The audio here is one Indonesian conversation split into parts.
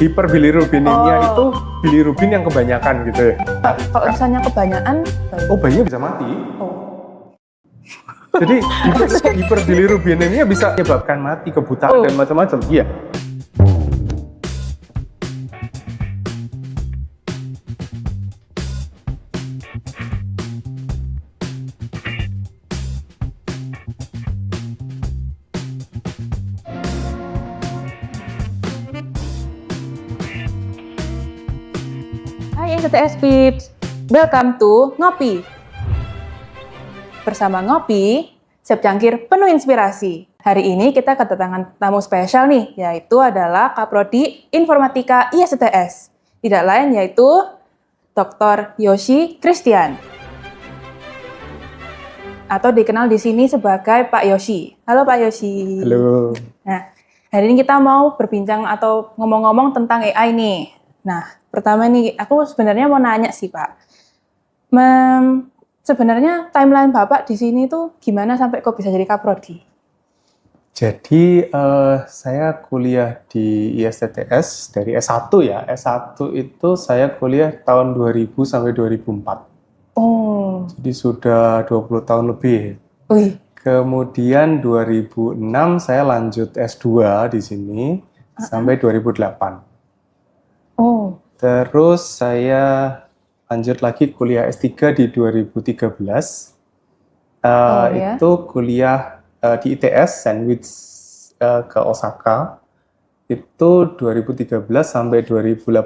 hiperbilirubinemia itu bilirubin yang kebanyakan gitu ya. Kalau misalnya kebanyakan, bayinya bisa mati. Oh. Jadi hiperbilirubinemia bisa menyebabkan mati, kebutaan dan macam-macam. Iya. Hai STS Pips, welcome to Ngopi. Bersama Ngopi, secangkir penuh inspirasi. Hari ini kita kedatangan tamu spesial nih, yaitu adalah Kaprodi Informatika ISTS. Tidak lain yaitu Dr. Yoshi Christian. Atau dikenal di sini sebagai Pak Yoshi. Halo Pak Yoshi. Halo. Nah, hari ini kita mau berbincang atau ngomong-ngomong tentang AI nih. Nah, pertama nih, aku sebenarnya mau nanya sih Pak. Sebenarnya timeline Bapak di sini tuh gimana sampai kok bisa jadi Kaprodi? Jadi saya kuliah di ISTS dari S1 ya. S1 itu saya kuliah tahun 2000 sampai 2004. Oh. Jadi sudah 20 tahun lebih. Wih. Kemudian 2006 saya lanjut S2 di sini sampai 2008. Oh. Terus saya lanjut lagi kuliah S3 di 2013. Itu kuliah di ITS Sandwich ke Osaka. Itu 2013 sampai 2018.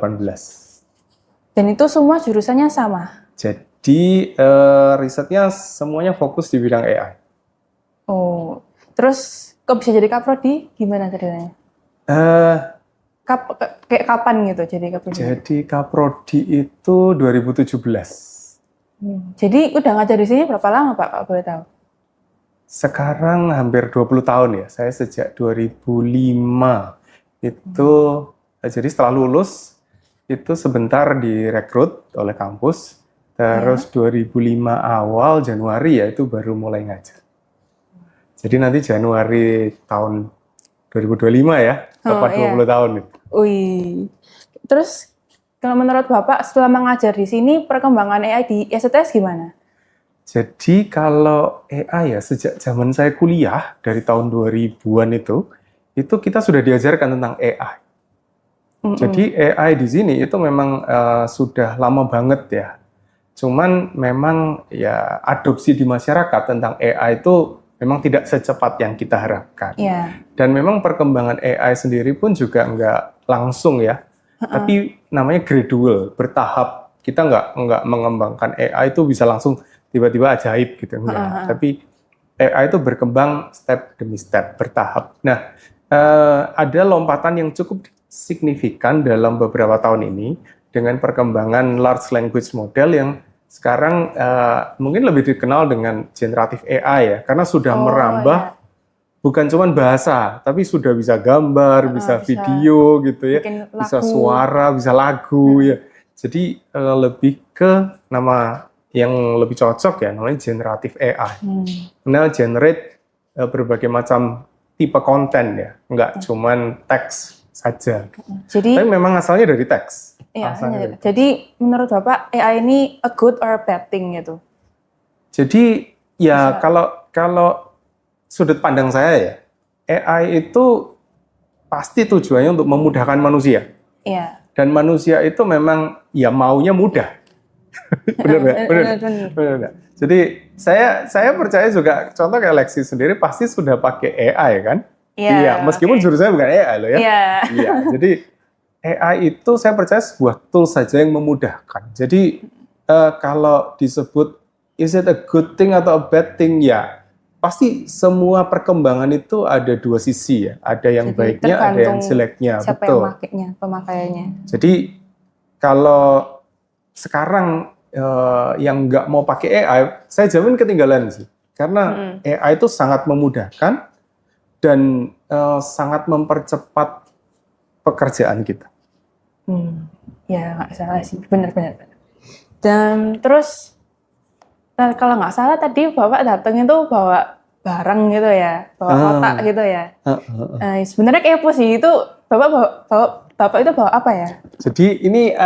Dan itu semua jurusannya sama? Jadi risetnya semuanya fokus di bidang AI. Oh. Terus kok bisa jadi Kaprodi? Gimana ceritanya? Kayak kapan gitu jadi Kaprodi? Jadi Kaprodi itu 2017. Jadi udah ngajar di sini berapa lama Pak, kalau boleh tahu? Sekarang hampir 20 tahun ya. Saya sejak 2005 itu, jadi setelah lulus itu sebentar direkrut oleh kampus. Terus 2005 awal Januari ya itu baru mulai ngajar. Jadi nanti Januari tahun 2025 ya, tepat 20 tahun itu. Wih. Terus kalau menurut Bapak setelah mengajar di sini perkembangan AI di ISTS gimana? Jadi kalau AI ya sejak zaman saya kuliah dari tahun 2000-an itu kita sudah diajarkan tentang AI. Jadi AI di sini itu memang sudah lama banget ya. Cuman memang ya adopsi di masyarakat tentang AI itu memang tidak secepat yang kita harapkan. Dan memang perkembangan AI sendiri pun juga nggak langsung ya. Tapi namanya gradual, bertahap. Kita nggak mengembangkan AI itu bisa langsung tiba-tiba ajaib gitu. Enggak. Tapi AI itu berkembang step demi step, bertahap. Nah, ada lompatan yang cukup signifikan dalam beberapa tahun ini dengan perkembangan large language model yang sekarang mungkin lebih dikenal dengan generatif AI ya, karena sudah merambah bukan cuma bahasa, tapi sudah bisa gambar, bisa video gitu ya, bisa suara, bisa lagu ya. Jadi lebih ke nama yang lebih cocok ya, namanya generatif AI. Nah, generate berbagai macam tipe konten ya, nggak cuman teks saja. Tapi memang asalnya dari teks. Iya, jadi menurut Bapak AI ini a good or a bad thing gitu? Jadi ya kalau sudut pandang saya ya, AI itu pasti tujuannya untuk memudahkan manusia. Iya. Dan manusia itu memang ya maunya mudah. Benar nggak? Benar. Jadi saya percaya juga contoh kayak Lexi sendiri pasti sudah pakai AI kan? Iya. Meskipun jurusannya bukan AI loh ya. Iya. Jadi AI itu saya percaya sebuah tool saja yang memudahkan. Jadi kalau disebut is it a good thing atau a bad thing ya pasti semua perkembangan itu ada dua sisi ya. Ada yang baiknya, ada yang jeleknya. Siapa betul. Yang pemakaiannya. Jadi kalau sekarang yang nggak mau pakai AI, saya jamin ketinggalan sih. Karena AI itu sangat memudahkan dan sangat mempercepat pekerjaan kita. Ya nggak salah sih, benar. Dan terus kalau nggak salah tadi Bapak datang itu bawa barang gitu ya, bawa kotak gitu ya. Sebenarnya kepo sih itu Bapak bawa Bapak itu bawa apa ya? Jadi ini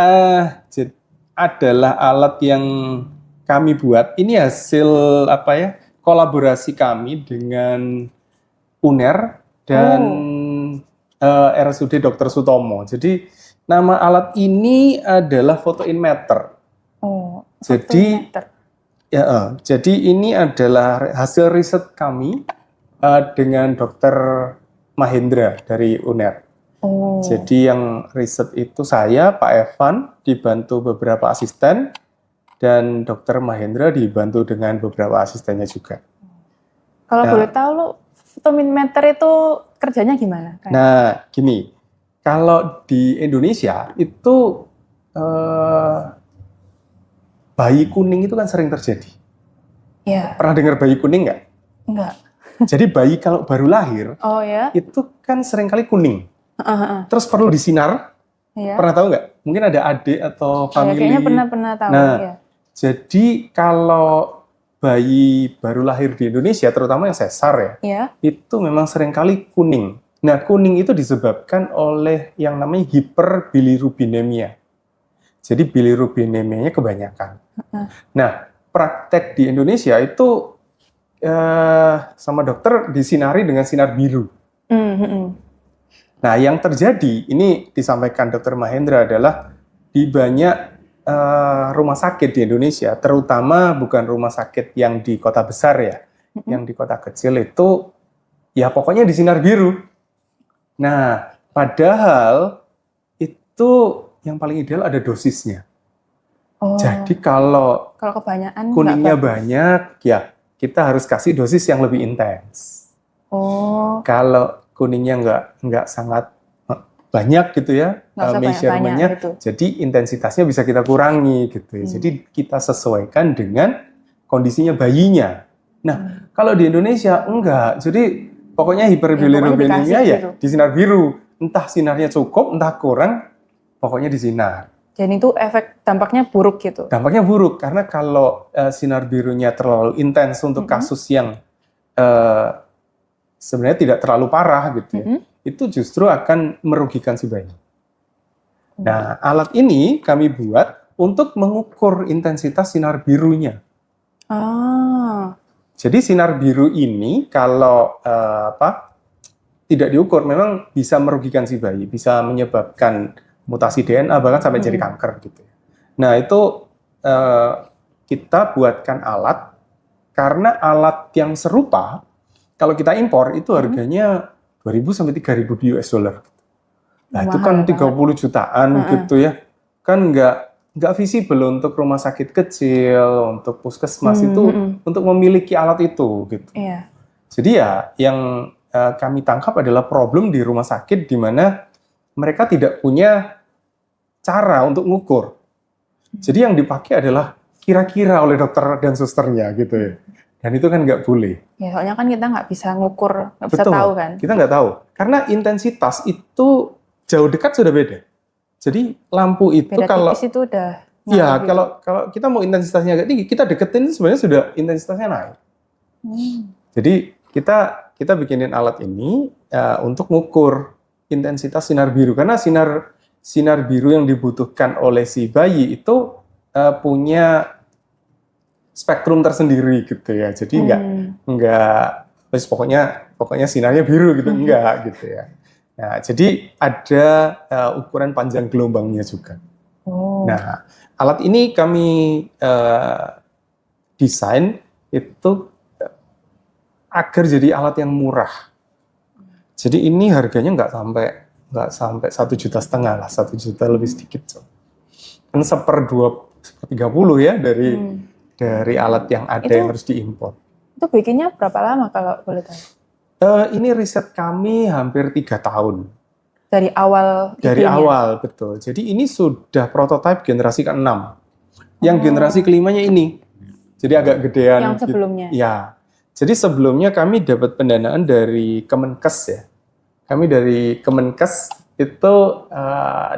adalah alat yang kami buat. Ini hasil apa ya? Kolaborasi kami dengan UNER dan RSUD Dr. Sutomo. Jadi nama alat ini adalah photometer. Oh, Jadi photometer. jadi ini adalah hasil riset kami dengan Dr. Mahendra dari UNER. Oh. Jadi yang riset itu saya, Pak Evan, dibantu beberapa asisten, dan Dr. Mahendra dibantu dengan beberapa asistennya juga. Kalau Nah. boleh tahu lo photometer itu kerjanya gimana? Nah, gini, kalau di Indonesia itu bayi kuning itu kan sering terjadi. Iya. Pernah dengar bayi kuning nggak? Enggak. Jadi bayi kalau baru lahir Oh ya? itu kan seringkali kuning. Terus perlu disinar. Iya. Pernah tahu nggak? Mungkin ada adik atau Ya, family. kayaknya pernah tahu. Nah, ya. Jadi kalau bayi baru lahir di Indonesia, terutama yang sesar ya, Iya. itu memang seringkali kuning. Nah, kuning itu disebabkan oleh yang namanya hiperbilirubinemia. Jadi bilirubinemianya kebanyakan. Nah, praktek di Indonesia itu sama dokter disinari dengan sinar biru. Nah, yang terjadi, ini disampaikan Dr. Mahendra adalah di banyak rumah sakit di Indonesia, terutama bukan rumah sakit yang di kota besar ya, yang di kota kecil itu, ya pokoknya di sinar biru. Nah, padahal itu yang paling ideal ada dosisnya. Oh. Jadi kalau kebanyakan kuningnya banyak, ya kita harus kasih dosis yang lebih intens. Oh. Kalau kuningnya nggak sangat banyak gitu ya, measurement-nya, gitu. jadi intensitasnya bisa kita kurangi gitu ya. Jadi kita sesuaikan dengan kondisinya bayinya. Nah, kalau di Indonesia enggak, jadi pokoknya hiperbilirubinemia ya gitu. di sinar biru, entah sinarnya cukup, entah kurang, pokoknya disinar. Jadi itu dampaknya buruk gitu? Dampaknya buruk, karena kalau sinar birunya terlalu intens untuk kasus yang sebenarnya tidak terlalu parah gitu ya, itu justru akan merugikan si bayi. Nah, alat ini kami buat untuk mengukur intensitas sinar birunya. Jadi sinar biru ini kalau tidak diukur memang bisa merugikan si bayi, bisa menyebabkan mutasi DNA bahkan sampai jadi kanker gitu. Nah, itu kita buatkan alat karena alat yang serupa kalau kita impor itu harganya 2.000 sampai 3.000 US dollar. Nah, itu kan 30 jutaan gitu ya. Kan nggak visible untuk rumah sakit kecil, untuk puskesmas itu untuk memiliki alat itu gitu. Iya. Jadi ya yang kami tangkap adalah problem di rumah sakit di mana mereka tidak punya cara untuk ngukur. Jadi yang dipakai adalah kira-kira oleh dokter dan susternya gitu ya. Dan itu kan nggak boleh. Ya, soalnya kan kita nggak bisa ngukur, nggak bisa tahu kan. Kita nggak tahu. Karena intensitas itu jauh dekat sudah beda. Jadi lampu itu beda kalau tipis itu udah. Iya, kalau kita mau intensitasnya agak tinggi, kita deketin sebenarnya sudah intensitasnya naik. Jadi kita bikinin alat ini untuk ngukur intensitas sinar biru, karena sinar biru yang dibutuhkan oleh si bayi itu punya spektrum tersendiri gitu ya. Jadi enggak pokoknya sinarnya biru gitu, enggak gitu ya. Nah, jadi ada ukuran panjang gelombangnya juga. Nah, alat ini kami desain itu agar jadi alat yang murah. Jadi ini harganya nggak sampai 1,5 juta lah, 1 juta lebih sedikit. Kan 1/30 ya dari alat yang ada yang harus diimpor. Itu bikinnya berapa lama kalau boleh tahu? Ini riset kami hampir 3 tahun. Dari awal? Dari awal, betul. Jadi ini sudah prototipe generasi ke-6. Yang generasi kelimanya ini. Jadi agak gedean. Yang sebelumnya? Ya. Jadi sebelumnya kami dapat pendanaan dari Kemenkes ya. Kami dari Kemenkes itu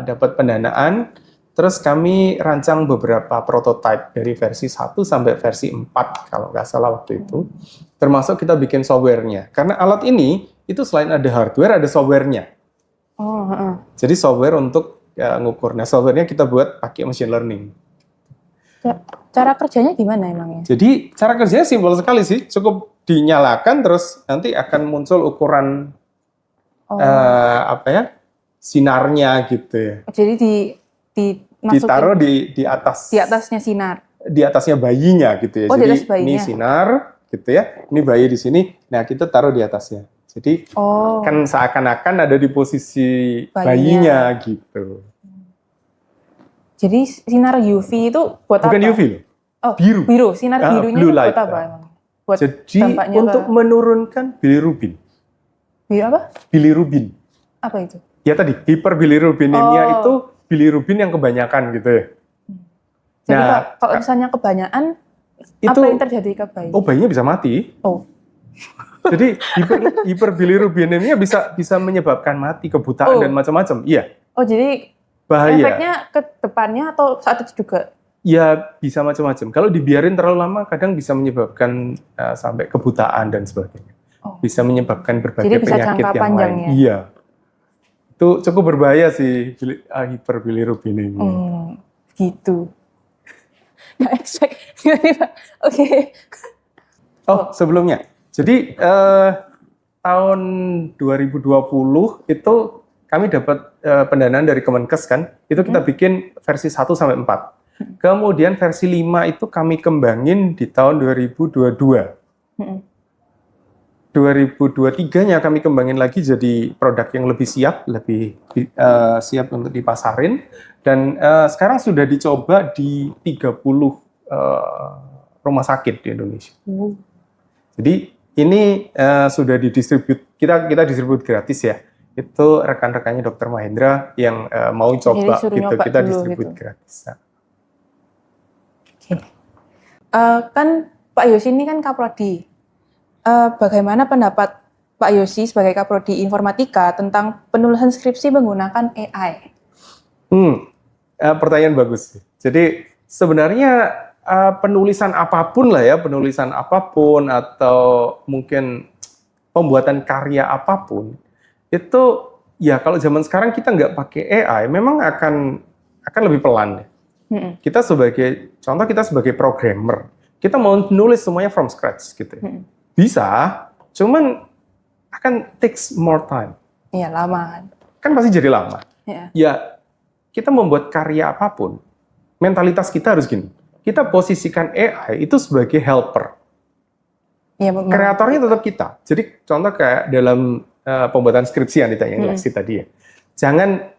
dapat pendanaan. Terus kami rancang beberapa prototipe dari versi 1 sampai versi 4 kalau nggak salah waktu itu. Termasuk kita bikin software-nya. Karena alat ini itu selain ada hardware, ada software-nya. Oh, heeh. Jadi software untuk ngukur. Nah, softwarenya kita buat pakai machine learning. Cara kerjanya gimana emangnya? Jadi cara kerjanya simpel sekali sih, cukup dinyalakan terus nanti akan muncul ukuran sinarnya gitu ya. Jadi Ditaruh di atasnya sinar. Di atasnya bayinya gitu ya. Oh, jadi di atas bayinya. ini sinar gitu ya. Ini bayi di sini. Nah, kita taruh di atasnya. Jadi kan seakan-akan ada di posisi bayinya gitu. Jadi sinar UV itu buat Bukan apa? UV loh. Oh, biru. Sinar birunya blue itu light. buat apa? Buat jadi untuk menurunkan bilirubin. Biru apa? Bilirubin. Apa itu? Ya tadi, hiperbilirubinemia itu bilirubin yang kebanyakan gitu ya. Jadi kalau misalnya kebanyakan, itu, apa yang terjadi ke bayi? Oh, bayinya bisa mati. Oh. Jadi hiperbilirubinemia bisa menyebabkan mati, kebutaan dan macam-macam. Iya. Oh, jadi bahaya. Efeknya ke depannya atau saat itu juga? Ya, bisa macam-macam. Kalau dibiarin terlalu lama, kadang bisa menyebabkan sampai kebutaan dan sebagainya. Bisa menyebabkan berbagai penyakit yang lain. Ya? Iya. Itu cukup berbahaya sih, hiperbilirubinemia. Gitu. Nggak expect. Oke. Oh, sebelumnya. Jadi, tahun 2020 itu kami dapat pendanaan dari Kemenkes kan, itu kita bikin versi 1 sampai 4. Kemudian versi 5 itu kami kembangin di tahun 2022. 2023-nya kami kembangin lagi jadi produk yang lebih siap, siap untuk dipasarin. Dan sekarang sudah dicoba di 30 rumah sakit di Indonesia. Jadi ini sudah kita distribut gratis ya. Itu rekan-rekannya Dr. Mahendra yang mau coba gitu, kita distribut gratis. Kan Pak Yosi ini kan Kaprodi. Bagaimana pendapat Pak Yosi sebagai Kaprodi Informatika tentang penulisan skripsi menggunakan AI? Pertanyaan bagus. Jadi sebenarnya penulisan apapun atau mungkin pembuatan karya apapun itu ya kalau zaman sekarang kita nggak pakai AI memang akan lebih pelan. Kita sebagai programmer, kita mau nulis semuanya from scratch gitu. Bisa, cuman akan takes more time. Iya, lama. Kan pasti jadi lama. Ya, kita membuat karya apapun, mentalitas kita harus gini. Kita posisikan AI itu sebagai helper. Ya, kreatornya tetap kita. Jadi contoh kayak dalam pembuatan skripsi yang ditanya Lexi tadi ya. Jangan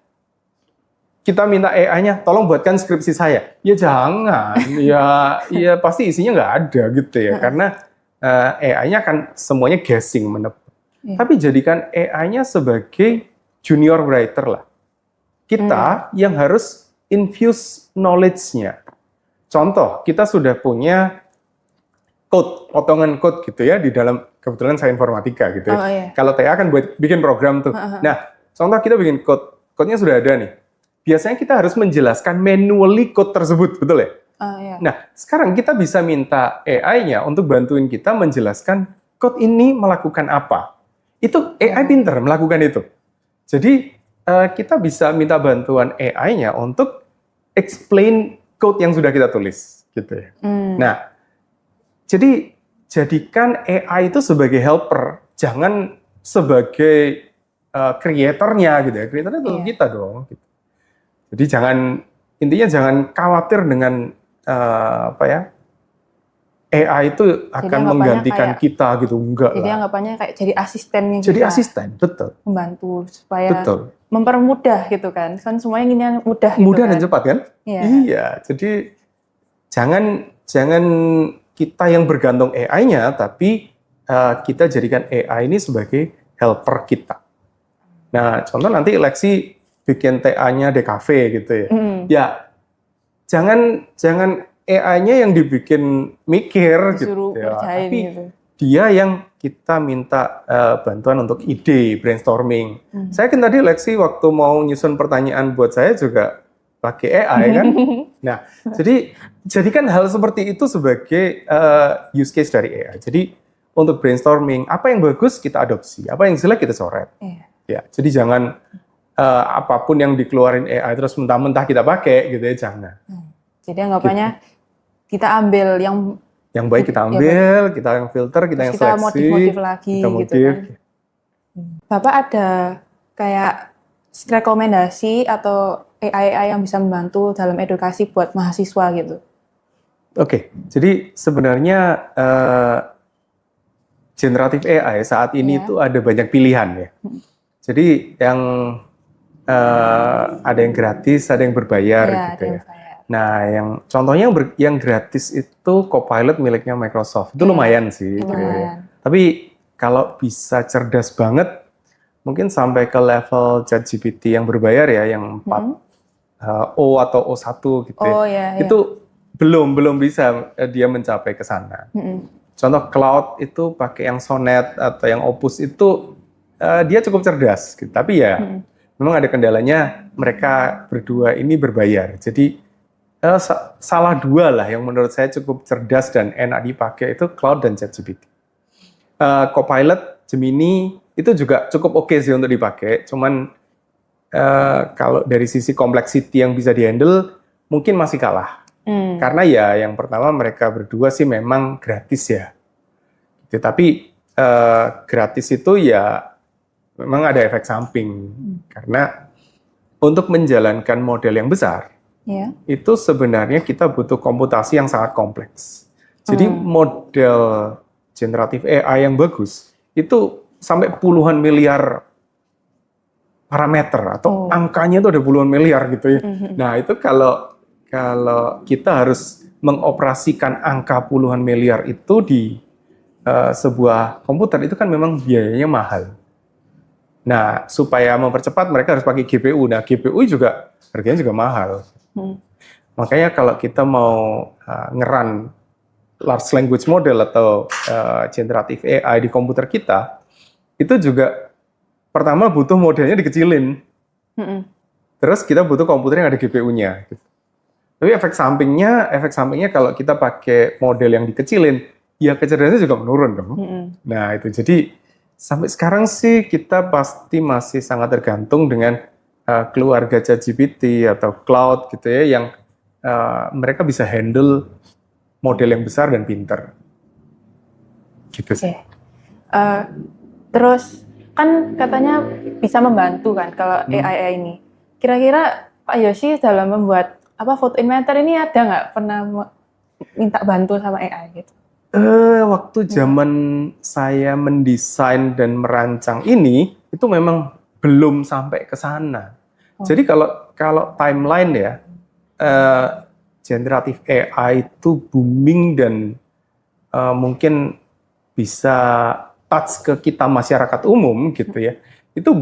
kita minta AI-nya, tolong buatkan skripsi saya. Ya jangan, ya pasti isinya nggak ada gitu ya. Karena AI-nya kan semuanya guessing, menebak. Tapi jadikan AI-nya sebagai junior writer lah. Kita yang harus infuse knowledge-nya. Contoh, kita sudah punya potongan code gitu ya, di dalam, kebetulan saya informatika gitu ya. Kalau TA kan bikin program tuh. Nah, contoh kita bikin code-nya sudah ada nih. Biasanya kita harus menjelaskan manually code tersebut, betul ya? Nah, sekarang kita bisa minta AI-nya untuk bantuin kita menjelaskan code ini melakukan apa. Itu AI pinter melakukan itu. Jadi, kita bisa minta bantuan AI-nya untuk explain code yang sudah kita tulis, gitu ya. Nah, jadi jadikan AI itu sebagai helper, jangan sebagai kreatornya gitu ya. Kreatornya itu kita dong. Gitu. Jadi intinya jangan khawatir dengan AI itu akan menggantikan kita gitu, enggak lah. Jadi anggapannya kayak jadi asistennya kita. Jadi asisten, betul. Membantu supaya mempermudah gitu kan. Kan semuanya inginnya mudah gitu. Mudah dan cepat kan? Iya. Jadi jangan kita yang bergantung AI-nya, tapi kita jadikan AI ini sebagai helper kita. Nah, contoh nanti Lexi bikin TA-nya DKV gitu ya. Ya, jangan AI-nya yang dibikin mikir gitu ya. Tapi gitu. Dia yang kita minta bantuan untuk ide, brainstorming. Saya kan tadi Lexi waktu mau nyusun pertanyaan buat saya juga pakai AI kan. Nah, jadi jadikan hal seperti itu sebagai use case dari AI. Jadi untuk brainstorming, apa yang bagus kita adopsi, apa yang jelek kita coret. Ya, jadi jangan apapun yang dikeluarin AI terus mentah-mentah kita pakai gitu ya, jangan. Jadi anggapannya kita ambil yang baik kita ambil, kita yang filter, kita yang kita seleksi, modif-modif lagi kita gitu modif. kan. Bapak ada kayak rekomendasi atau AI yang bisa membantu dalam edukasi buat mahasiswa gitu? Oke, jadi sebenarnya generatif AI saat ini tuh ada banyak pilihan ya. Jadi yang ada yang gratis, ada yang berbayar gitu ya. Nah, contohnya yang gratis itu Copilot miliknya Microsoft. Itu lumayan sih. Gitu ya. Tapi kalau bisa cerdas banget, mungkin sampai ke level ChatGPT yang berbayar ya, yang 4 O atau O1 gitu ya. Itu belum bisa dia mencapai ke sana. Contoh cloud itu pakai yang Sonnet atau yang Opus itu dia cukup cerdas gitu. Tapi ya memang ada kendalanya, mereka berdua ini berbayar. Jadi salah dua lah yang menurut saya cukup cerdas dan enak dipakai itu cloud dan ChatGPT. Copilot, Gemini itu juga cukup oke sih untuk dipakai. Cuman kalau dari sisi kompleksiti yang bisa dihandle mungkin masih kalah. Karena ya yang pertama mereka berdua sih memang gratis ya. Tapi gratis itu ya memang ada efek samping. Karena untuk menjalankan model yang besar, itu sebenarnya kita butuh komputasi yang sangat kompleks. Jadi model generatif AI yang bagus itu sampai puluhan miliar parameter atau angkanya itu ada puluhan miliar gitu ya. Nah itu kalau kita harus mengoperasikan angka puluhan miliar itu di sebuah komputer itu kan memang biayanya mahal. Nah supaya mempercepat mereka harus pakai GPU. Nah GPU juga harganya juga mahal. Makanya kalau kita mau ngeran large language model atau generative AI di komputer kita, itu juga pertama butuh modelnya dikecilin. Terus kita butuh komputer yang ada GPU-nya. Gitu. Tapi efek sampingnya kalau kita pakai model yang dikecilin, ya kecerdasannya juga menurun dong. Nah itu jadi sampai sekarang sih kita pasti masih sangat tergantung dengan keluarga ChatGPT atau cloud gitu ya, yang mereka bisa handle model yang besar dan pinter. Gitu sih. Terus kan katanya bisa membantu kan kalau AI ini. Kira-kira Pak Yosi dalam membuat foto inventor ini ada nggak pernah minta bantu sama AI gitu? Waktu zaman saya mendesain dan merancang ini, itu memang belum sampai ke sana. Jadi kalau timeline ya, generatif AI itu booming dan mungkin bisa touch ke kita masyarakat umum gitu ya. Itu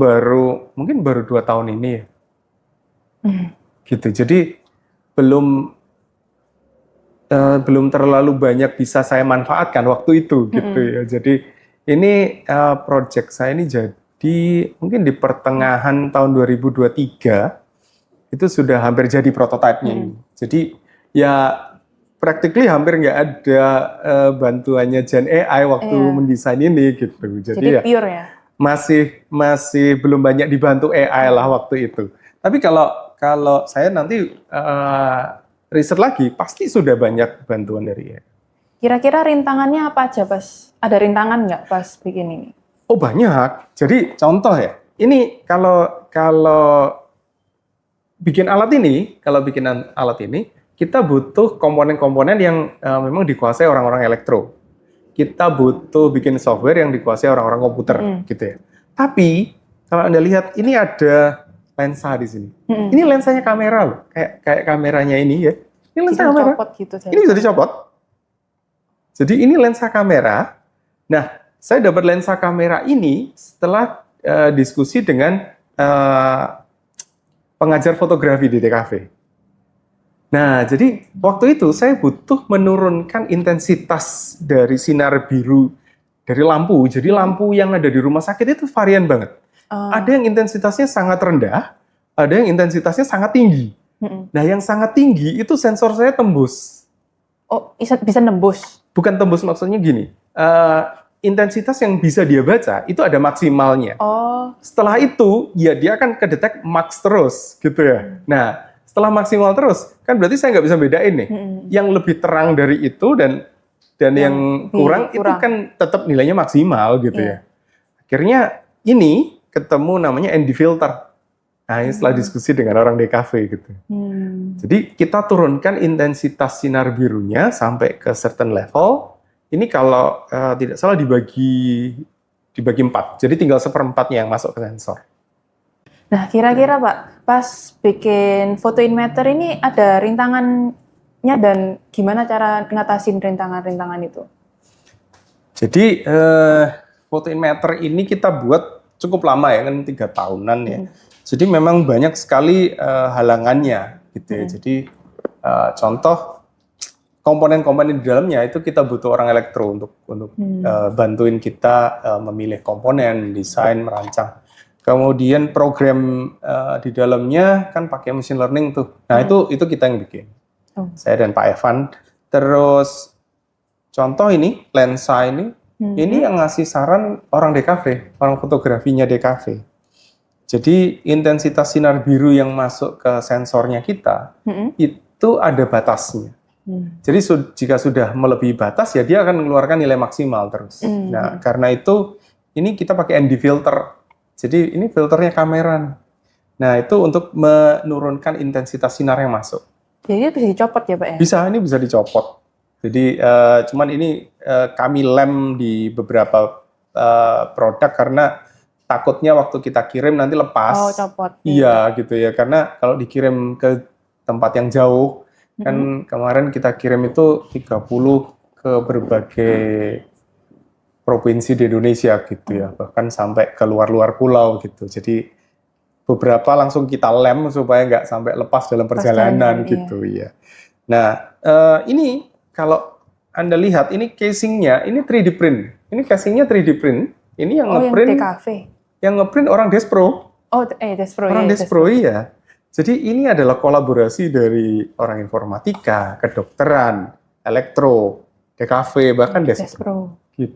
mungkin baru 2 tahun ini ya. Gitu. Jadi belum terlalu banyak bisa saya manfaatkan waktu itu gitu ya. Jadi ini project saya ini jadi mungkin di pertengahan tahun 2023 itu sudah hampir jadi prototipenya. Jadi ya practically hampir nggak ada bantuannya Gen AI waktu mendesain ini gitu. Jadi ya pure ya. Masih belum banyak dibantu AI lah waktu itu. Tapi kalau saya nanti riset lagi, pasti sudah banyak bantuan dari AI. Kira-kira rintangannya apa aja pas? Ada rintangan nggak pas bikin ini? Oh banyak. Jadi contoh ya, ini kalau bikin alat ini, kita butuh komponen-komponen yang memang dikuasai orang-orang elektro. Kita butuh bikin software yang dikuasai orang-orang komputer, gitu ya. Tapi kalau Anda lihat, ini ada lensa di sini. Ini lensanya kamera loh, kayak kameranya ini ya. Ini lensa kamera. Gitu, ini bisa dicopot. Jadi ini lensa kamera. Nah, saya dapat lensa kamera ini setelah diskusi dengan pengajar fotografi di TKV. Nah, jadi waktu itu saya butuh menurunkan intensitas dari sinar biru dari lampu. Jadi lampu yang ada di rumah sakit itu varian banget. Ada yang intensitasnya sangat rendah, ada yang intensitasnya sangat tinggi. Nah, yang sangat tinggi itu sensor saya tembus. Oh, bisa nembus? Bukan tembus, maksudnya gini. intensitas yang bisa dia baca itu ada maksimalnya. Oh, Setelah itu, ya dia akan kedetek max terus, gitu ya. Nah, setelah maksimal terus, kan berarti saya nggak bisa bedain nih. Yang lebih terang dari itu dan yang kurang itu kan tetap nilainya maksimal, gitu ya. Akhirnya ini ketemu namanya ND filter. Nah, ini setelah diskusi dengan orang DKV gitu. Jadi kita turunkan intensitas sinar birunya sampai ke certain level. Ini kalau tidak salah dibagi 4. Jadi tinggal 1/4-nya yang masuk ke sensor. Nah, kira-kira Pak, pas bikin photometer ini ada rintangannya dan gimana cara ngatasin rintangan-rintangan itu? Jadi photometer ini kita buat cukup lama ya, kan 3 tahunan ya. Jadi memang banyak sekali halangannya gitu ya. Jadi contoh komponen-komponen di dalamnya itu kita butuh orang elektro untuk bantuin kita memilih komponen, desain, merancang. Kemudian program di dalamnya kan pakai machine learning tuh. Nah itu kita yang bikin. Saya dan Pak Evan. Terus contoh ini lensa ini yang ngasih saran orang DKV, orang fotografinya DKV. Jadi intensitas sinar biru yang masuk ke sensornya kita itu ada batasnya. Jadi jika sudah melebihi batas ya dia akan mengeluarkan nilai maksimal terus. Nah karena itu ini kita pakai ND filter. Jadi ini filternya kameran. Nah itu untuk menurunkan intensitas sinar yang masuk. Jadi bisa dicopot ya Pak ya? Bisa, ini bisa dicopot. Jadi cuman ini kami lem di beberapa produk karena takutnya waktu kita kirim nanti lepas. Oh, copot. Iya gitu ya, karena kalau dikirim ke tempat yang jauh, kan kemarin kita kirim itu 30 ke berbagai provinsi di Indonesia gitu ya, bahkan sampai ke luar-luar pulau gitu. Jadi beberapa langsung kita lem supaya nggak sampai lepas dalam perjalanan gitu ya. Nah ini kalau Anda lihat ini casingnya, ini 3D print. Ini casingnya 3D print. Ini yang ngeprint. Yang ngeprint orang Despro. Oh, Despro. Orang Despro iya. Jadi ini adalah kolaborasi dari orang informatika, kedokteran, elektro, DKV, bahkan Despro. Gitu.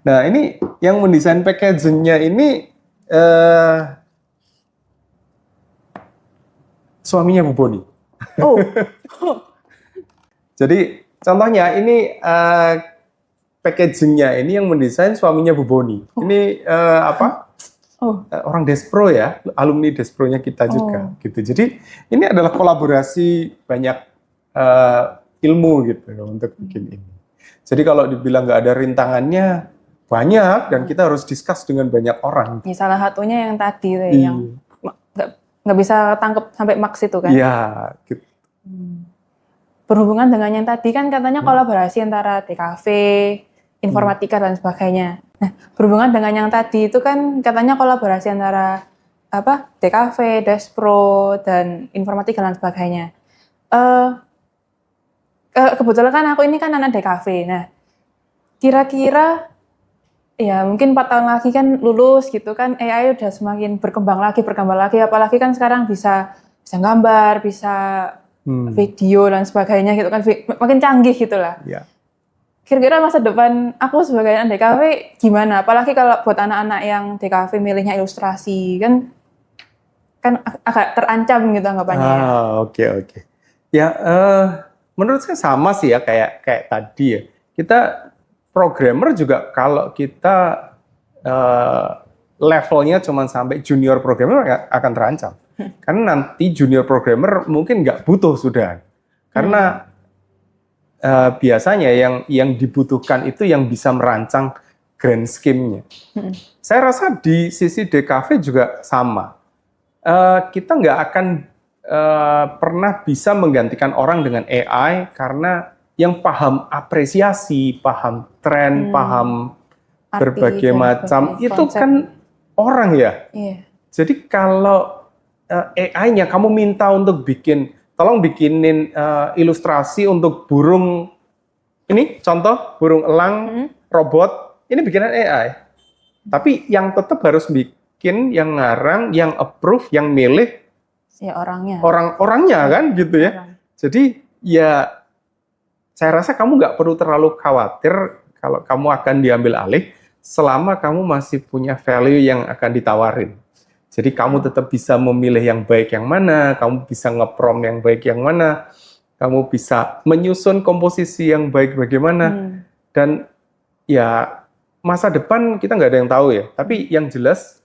Nah ini yang mendesain packaging-nya ini suaminya Bu Boni. Oh. Jadi contohnya ini packaging-nya ini yang mendesain suaminya Bu Boni. Ini orang Despro ya, alumni Despro-nya kita juga gitu. Jadi ini adalah kolaborasi banyak ilmu gitu untuk bikin ini. Jadi kalau dibilang nggak ada rintangannya banyak dan kita harus discuss dengan banyak orang. Ya, salah satunya yang tadi yang nggak bisa tangkep sampai max itu kan? Iya. Gitu. Berhubungan dengan yang tadi kan katanya kolaborasi antara DKV, informatika dan sebagainya. Nah, berhubungan dengan yang tadi itu kan katanya kolaborasi antara DKV, Despro dan informatika dan sebagainya. Kebetulan kan aku ini kan anak DKV. Nah, kira-kira ya mungkin 4 tahun lagi kan lulus gitu kan, AI udah semakin berkembang lagi, apalagi kan sekarang bisa gambar, bisa video dan sebagainya gitu kan, makin canggih gitulah. Yeah. Kira-kira masa depan aku sebagai anak DKV gimana? Apalagi kalau buat anak-anak yang DKV milihnya ilustrasi kan agak terancam gitu anggapannya. Oke. Ya, menurut saya sama sih ya kayak tadi ya. Kita programmer juga kalau kita levelnya cuma sampai junior programmer akan terancam. Karena nanti junior programmer mungkin nggak butuh sudah. Karena biasanya yang dibutuhkan itu yang bisa merancang grand scheme-nya. Saya rasa di sisi DKV juga sama. Kita nggak akan pernah bisa menggantikan orang dengan AI karena yang paham apresiasi, paham tren, paham berbagai macam itu konsep. Kan orang ya. Iya. Jadi kalau AI-nya kamu minta untuk tolong bikinin ilustrasi untuk burung ini contoh burung elang robot ini bikinan AI. Tapi yang tetap harus bikin, yang ngarang, yang approve, yang milih ya orangnya. Orang-orangnya kan gitu ya. Jadi ya saya rasa kamu nggak perlu terlalu khawatir kalau kamu akan diambil alih selama kamu masih punya value yang akan ditawarin. Jadi kamu tetap bisa memilih yang baik yang mana, kamu bisa nge-prompt yang baik yang mana, kamu bisa menyusun komposisi yang baik bagaimana, dan ya masa depan kita nggak ada yang tahu ya. Tapi yang jelas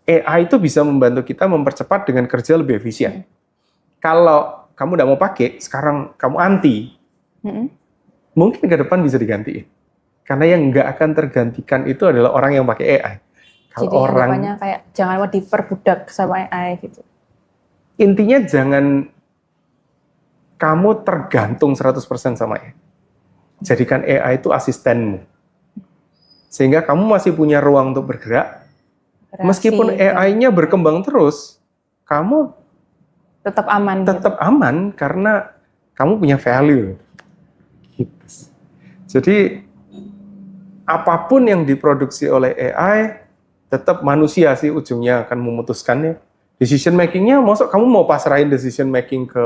AI itu bisa membantu kita mempercepat dengan kerja lebih efisien. Kalau kamu nggak mau pakai, sekarang kamu anti, mungkin ke depan bisa digantiin. Karena yang nggak akan tergantikan itu adalah orang yang pakai AI. Jadi anggapannya kayak jangan mau diperbudak sama AI gitu. Intinya jangan kamu tergantung 100% sama AI. Jadikan AI itu asistenmu. Sehingga kamu masih punya ruang untuk bergerak. Meskipun AI-nya berkembang terus, kamu tetap aman. Tetap aman karena kamu punya value. Gitu. Jadi apapun yang diproduksi oleh AI, tetap manusia sih ujungnya akan memutuskannya. Decision making-nya, maksud kamu mau pasrahin decision making ke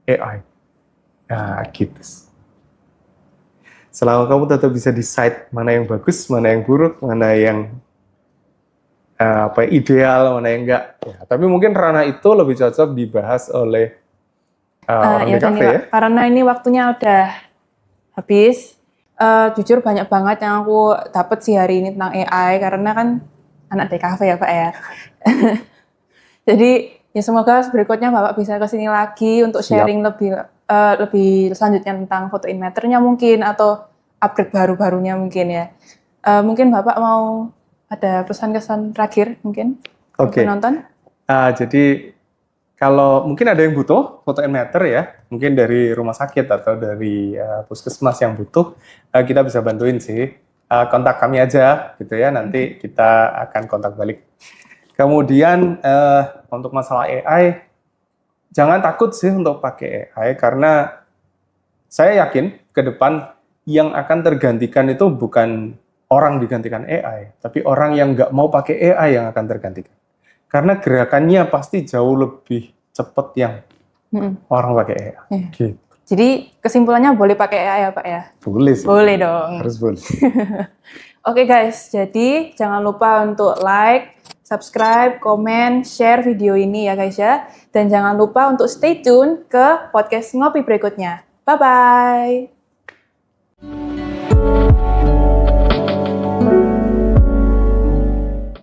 AI? Nah, gitu. Selama kamu tetap bisa decide mana yang bagus, mana yang buruk, mana yang ideal, mana yang enggak. Ya, tapi mungkin ranah itu lebih cocok dibahas oleh orang di kafe ya. Karena ini waktunya udah habis. Jujur banyak banget yang aku dapat sih hari ini tentang AI, karena kan anak DKV ya Pak ya. Jadi ya semoga berikutnya Bapak bisa kesini lagi untuk sharing lebih selanjutnya tentang Photo in Matter-nya mungkin, atau upgrade baru-barunya mungkin ya. Mungkin Bapak mau ada pesan-kesan terakhir mungkin untuk penonton? Jadi kalau mungkin ada yang butuh Photo in Matter ya, mungkin dari rumah sakit atau dari puskesmas yang butuh, kita bisa bantuin sih. Kontak kami aja gitu ya, nanti kita akan kontak balik. Kemudian untuk masalah AI, jangan takut sih untuk pakai AI, karena saya yakin ke depan yang akan tergantikan itu bukan orang digantikan AI, tapi orang yang nggak mau pakai AI yang akan tergantikan. Karena gerakannya pasti jauh lebih cepat yang orang pakai AI. Gitu. Jadi kesimpulannya boleh pakai AI ya Pak ya? Boleh sih. Boleh dong. Harus boleh. Oke guys, jadi jangan lupa untuk like, subscribe, komen, share video ini ya guys ya. Dan jangan lupa untuk stay tune ke podcast Ngopi berikutnya. Bye-bye.